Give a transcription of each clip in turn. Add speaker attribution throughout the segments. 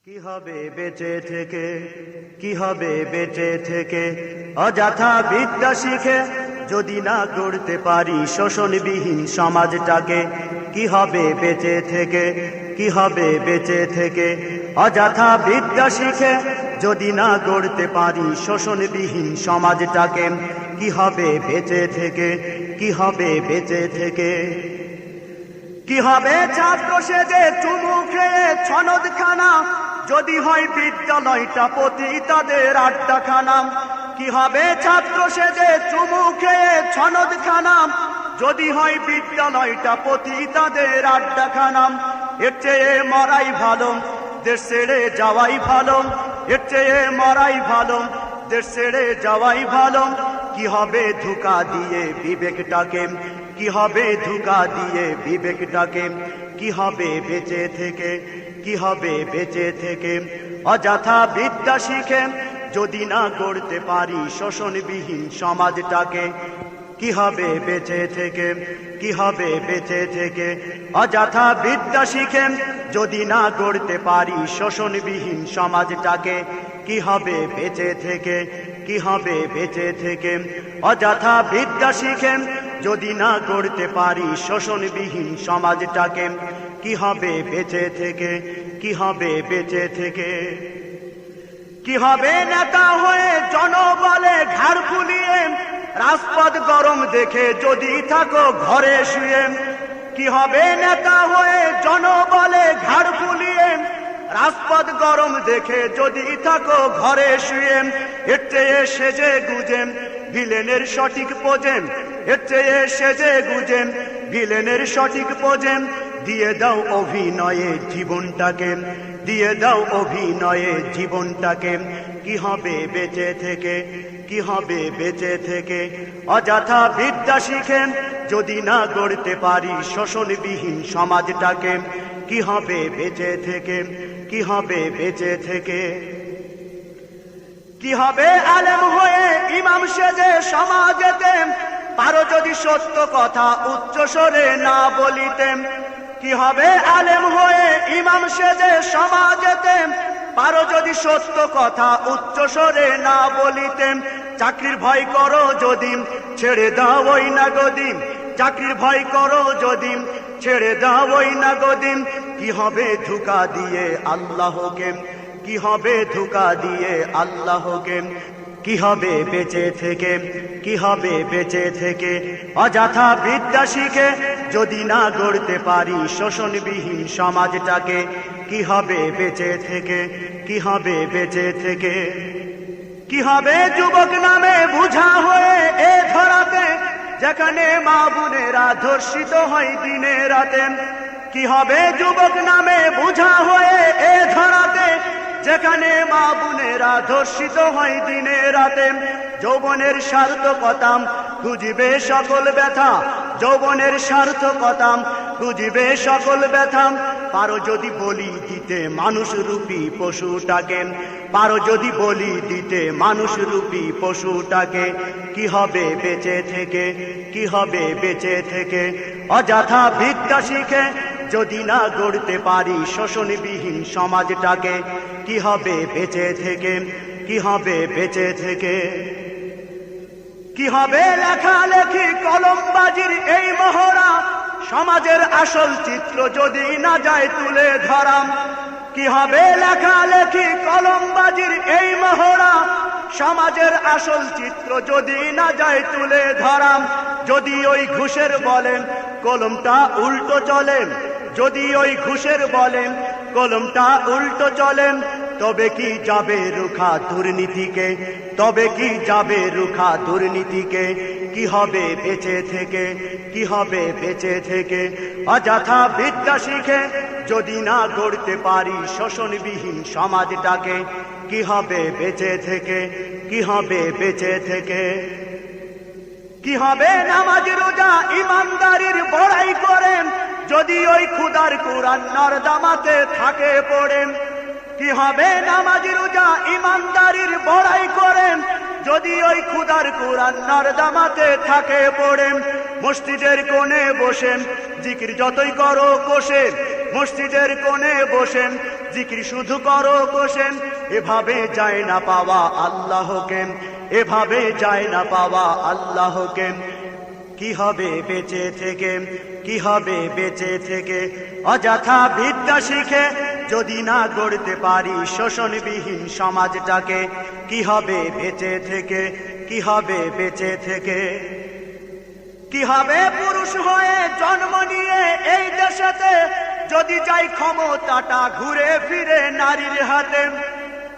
Speaker 1: কি হবে বেঁচে থেকে, কি হবে বেঁচে থেকে, অযথা বিদ্যা শিখে যদি না গড়তে পারি শোষণবিহীন সমাজটাকে। কি হবে বেঁচে থেকে, কি হবে বেঁচে থেকে, অযথা বিদ্যা শিখে যদি না গড়তে পারি শোষণবিহীন সমাজটাকে। কি হবে বেঁচে থেকে, কি হবে বেঁচে থেকে। কি হবে ছাত্র সেজে চুমু খেয়ে ছনদখানা, যদি হয় বিদ্যালয়টা পতিতাদের আড্ডাখানা। কি হবে ছাত্র সেজে চুমু খেয়ে ছনদখানা, যদি হয় বিদ্যালয়টা পতিতাদের আড্ডাখানা। এর চেয়ে মরাই ভালো, দেশ ছেড়ে যাওয়াই ভালো। এর চেয়ে মরাই ভালো, দেশ ছেড়ে যাওয়াই ভালো। কি হবে ধোঁকা দিয়ে বিবেকটাকে, কি হবে ধোঁকা দিয়ে বিবেকটাকে। কি হবে বেঁচে থেকে, কি হবে বেঁচে থেকে, অযথা বিদ্যা শিখে যদি না গড়তে পারি শোষণবিহীন সমাজটাকে। কি হবে বেঁচে থেকে, কি হবে বেঁচে থেকে, অযথা বিদ্যা শিখে যদি না গড়তে পারি শোষণবিহীন সমাজটাকে। কি হবে বেঁচে থেকে, কি হবে বেঁচে থেকে, অযথা বিদ্যা শিখে যদি না গড়তে পারি শোষণবিহীন সমাজটাকে। কি হবে বেঁচে থেকে, কি হবে বেঁচে থেকে। কি হবে নেতা হয়ে জনবলে ঘাড় ফুলিয়ে, রাজপথ গরম দেখে যদি থাকো ঘরে শুয়ে। কি হবে নেতা হয়ে জনবলে ঘাড় ফুলিয়ে, রাজপথ গরম দেখে যদি থাকো ঘরে শুয়ে। এর চেয়ে সেজে গুজে ভিলেনের সঠিক পোজেন, এর চেয়ে সেজে গুজে ভিলেনের সঠিক পোজেন। দিয়ে দাও অভিনয়ে জীবনটাকে, দিয়ে দাও অভিনয়ে জীবনটাকে। কি হবে বেঁচে থেকে, কি হবে বেঁচে থেকে, অযথা বিদ্যা শিখে যদি না গড়তে পারি শোষণবিহীন সমাজটাকে। কি হবে বেঁচে থেকে, কি হবে বেঁচে থেকে। কি হবে আলেম হয়ে ইমাম সেজে সমাজেতে, পারো যদি সত্য কথা উচ্চ স্বরে না বলিতে। কি হবে আলেম হয়ে ইমাম সেজে সমাজেতে, পারো যদি সত্য কথা উচ্চ স্বরে না বলিতে। চাকরির ভয় করো যদি ছেড়ে দাও ওই না গদিম, চাকরির ভয় করো যদি ছেড়ে দাও ওই না গদিম। কি হবে ধোঁকা দিয়ে আল্লাহকে, কি হবে ধোঁকা দিয়ে আল্লাহকে। কি হবে বেঁচে থেকে, কি হবে বেঁচে থেকে, অযথা বিদ্যা শিখে যদি না গড়তে পারি শোষণবিহীন সমাজটাকে। কি হবে বেঁচে থেকে, কি হবে বেঁচে থেকে। কি হবে যুবক নামে বুঝা হয়ে এ ধরাতে, যেখানে মা বোনেরা ধর্ষিত হয় দিনে রাতে। কি হবে যুবক নামে বুঝা হয়ে এ ধরাতে, যেখানে মা বোনেরা ধর্ষিত হয় দিনে রাতে। যৌবনের সার্থকতা বুঝিবে সকল ব্যথা, যৌবনের সার্থকতা বুঝিবে সকল ব্যথা। পারো যদি বলি দিতে মানুষ রূপী পশুটাকে, পারো যদি বলি দিতে মানুষ রূপী পশুটাকে। কি হবে বেঁচে থেকে, কি হবে বেঁচে থেকে, অযথা বিদ্যা শিখে যদি না গড়তে পারি শোষণবিহীন সমাজটাকে। কি হবে বেঁচে থেকে, কি হবে বেঁচে থেকে। কি হবে লেখালেখি কলমবাজির এই মহড়া, সমাজের আসল চিত্র যদি না যায় তুলে ধরাম। কি হবে লেখালেখি কলমবাজির এই মহড়া, সমাজের আসল চিত্র যদি না যায় তুলে ধরাম। যদি ওই ঘুষের বলেন কলমটা উল্টো চলেন, যদি ওই ঘুষের বলেন কলমটা উল্টো চলেন, তবে কি যাবে রুখা দুর্নীতিকে, তবে কি যাবে রুখা দুর্নীতিকে। কি হবে বেঁচে থেকে, কি হবে বেঁচে থেকে, অযথা বিদ্যা শিখে যদি না গড়তে পারি শোষণবিহীন সমাজটাকে। কি হবে বেঁচে থেকে, কি হবে বেঁচে থেকে। কি হবে নামাজ রোজা ইমানদারির বড়াই করেন, যদি ওই খুদার কুরআন নর্দমাতে থাকে পড়েন। কি হবে নামাজ রোজা ইমানদারির বড়াই করেন, যদি ওই খুদার কুরআন নর্দমাতে থাকে পড়েন। মসজিদের কোণে বসেন জিকির যতই করো কোষে, মসজিদের কোণে বসেন জিকির শুধু করো বসেন, এভাবে যায় না পাওয়া আল্লাহকে, এভাবে যায় না পাওয়া আল্লাহকে। কি হবে বেঁচে থেকে, কি হবে বেঁচে থেকে, অযথা বিদ্যা শিখে যদি না গড়তে পারি শোষণবিহীন সমাজটাকে। কি হবে বেঁচে থেকে, কি হবে বেঁচে থেকে। কি হবে পুরুষ হয়ে জন্ম নিয়ে এই দেশেতে যদি যাই ক্ষমতাটা ঘুরে ফিরে নারীর হাতে।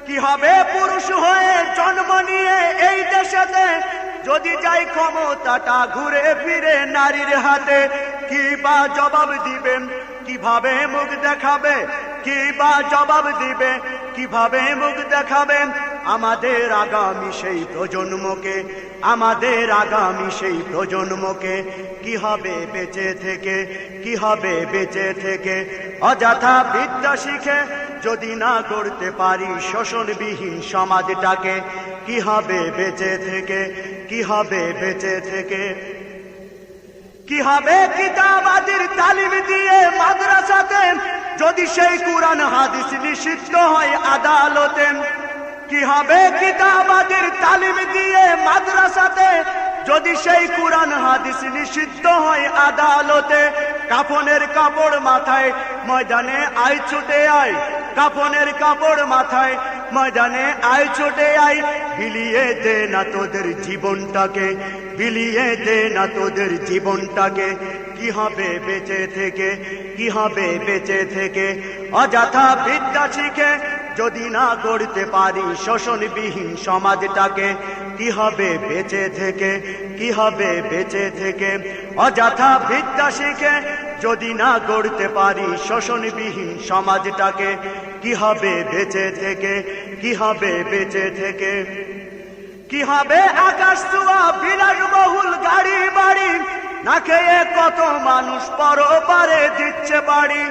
Speaker 1: কি হবে পুরুষ হয়ে জন্ম নিয়ে এই দেশেতে যদি যাই ক্ষমতাটা ঘুরে ফিরে নারীর হাতে। কি বা জবাব দিবেন, কিভাবে মুখ দেখাবে, কি বা জবাব দিবে, কিভাবে মুখ দেখাবেন আমাদের আগামী সেই প্রজন্মকে, আমাদের আগামী সেই প্রজন্মকে। কি হবে বেঁচে থেকে, কি হবে বেঁচে থেকে, অযথা বিদ্যা শিখে যদি না গড়তে পারি শোষণবিহীন সমাজটাকে। কি হবে বেঁচে থেকে, কি হবে বেঁচে থেকে। কি হবে কিতাবাদির তালিম দিয়ে মাদ্রাসাতে যদি সেই কুরআন হাদিস নিষিদ্ধ হয় আদালতে। কি হবে কিতাবাদির তালিম দিয়ে মাদ্রাসাতে যদি সেই কুরআন হাদিস নিষিদ্ধ হয় আদালতে। কাফনের কাপড় মাথায় ময়দানে আয় ছুটে আয়, কাফনের কাপড় মাথায় ময়দানে আয় ছুটে আয়। বিলিয়ে দে না তোদের জীবনটাকে, বিলিয়ে দে না তোদের জীবনটাকে। কি হবে বেঁচে থেকে, কি হবে বেঁচে থেকে, অযথা বিদ্যা শিখে যদি না গড়তে পারি শোষণবিহীন সমাজটাকে। কি হবে বেঁচে থেকে, কি হবে বেঁচে থেকে, অযথা বিদ্যা শিখে যদি না গড়তে পারি শোষণবিহীন সমাজটাকে। কি হবে বেঁচে থেকে, কি হবে বেঁচে থেকে। কি হবে আকাশ ছোঁয়া বিলাসবহুল গাড়ি বাড়ি, না খেয়ে কত মানুষ পরপারে দিচ্ছে বাড়ি।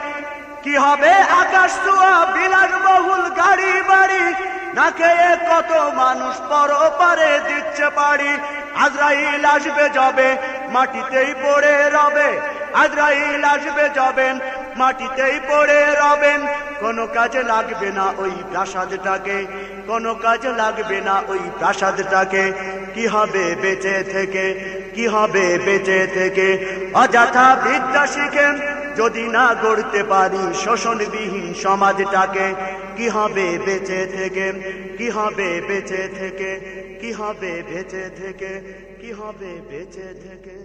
Speaker 1: কি হবে আকাশ ছোঁয়া বিলাসবহুল গাড়ি বাড়ি, না খেয়ে কত মানুষ পরপারে দিচ্ছে বাড়ি। আজরাইল আসবে যাবে মাটিতেই পড়ে রবে, আজরাইল আসবে যাবেন মাটিতেই পড়ে রবেন। কোনো কাজে লাগবে না ওই প্রাসাদটাকে, কোনো কাজে লাগবে না ওই প্রাসাদটাকে। কি হবে বেঁচে থেকে, কি হবে বেঁচে থেকে, অযথা বিদ্যা শিখে যদি না গড়তে পারি শোষণবিহীন সমাজটাকে। কি হবে বেঁচে থেকে, কি হবে বেঁচে থেকে, কি হবে বেঁচে থেকে, কি হবে বেঁচে থেকে।